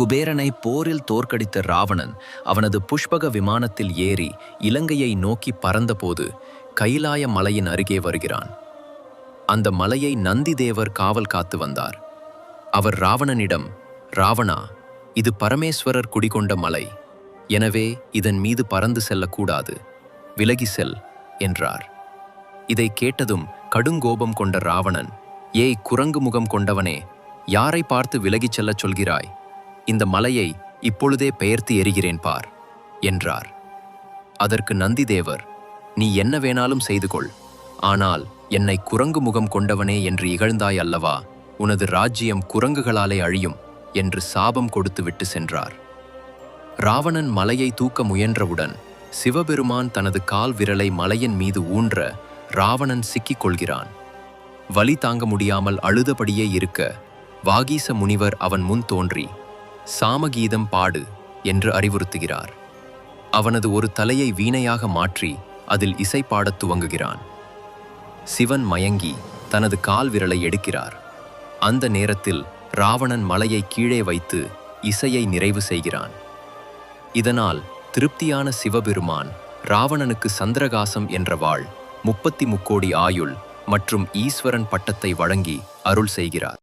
குபேரனை போரில் தோற்கடித்த ராவணன் அவனது புஷ்பக விமானத்தில் ஏறி இலங்கையை நோக்கி பறந்தபோது கைலாய மலையின் அருகே வருகிறான். அந்த மலையை நந்தி தேவர் காவல் காத்து வந்தார். அவர் ராவணனிடம், "ராவணா, இது பரமேஸ்வரர் குடிகொண்ட மலை. எனவே இதன் மீது பறந்து செல்லக்கூடாது. விலகி செல்" என்றார். இதை கேட்டதும் கடுங்கோபம் கொண்ட ராவணன், "ஏய் குரங்கு முகம் கொண்டவனே, யாரை பார்த்து விலகிச் செல்லச் சொல்கிறாய்? இந்த மலையை இப்பொழுதே பெயர்த்து எறிகிறேன் பார்" என்றார். அதற்கு நந்திதேவர், "நீ என்ன வேணாலும் செய்து கொள். ஆனால் என்னை குரங்கு முகம் கொண்டவனே என்று இகழ்ந்தாய் அல்லவா? உனது ராஜ்யம் குரங்குகளாலே அழியும்" என்று சாபம் கொடுத்து விட்டு சென்றார். ராவணன் மலையை தூக்க முயன்றவுடன் சிவபெருமான் தனது கால் விரலை மலையின் மீது ஊன்ற ராவணன் சிக்கிக் கொள்கிறான். வலி தாங்க முடியாமல் அழுதபடியே இருக்க வாகீச முனிவர் அவன் முன் தோன்றி, "சாமகீதம் பாடு" என்று அறிவுறுத்துகிறார். அவனது ஒரு தலையை வீணையாக மாற்றி அதில் இசை பாடத் துவங்குகிறான். சிவன் மயங்கி தனது கால் விரலை எடுக்கிறார். அந்த நேரத்தில் ராவணன் மலையை கீழே வைத்து இசையை நிறைவு செய்கிறான். இதனால் திருப்தியான சிவபெருமான் ராவணனுக்கு சந்திரகாசம் என்ற வாள், 33 கோடி ஆயுள் மற்றும் ஈஸ்வரன் பட்டத்தை வழங்கி அருள் செய்கிறார்.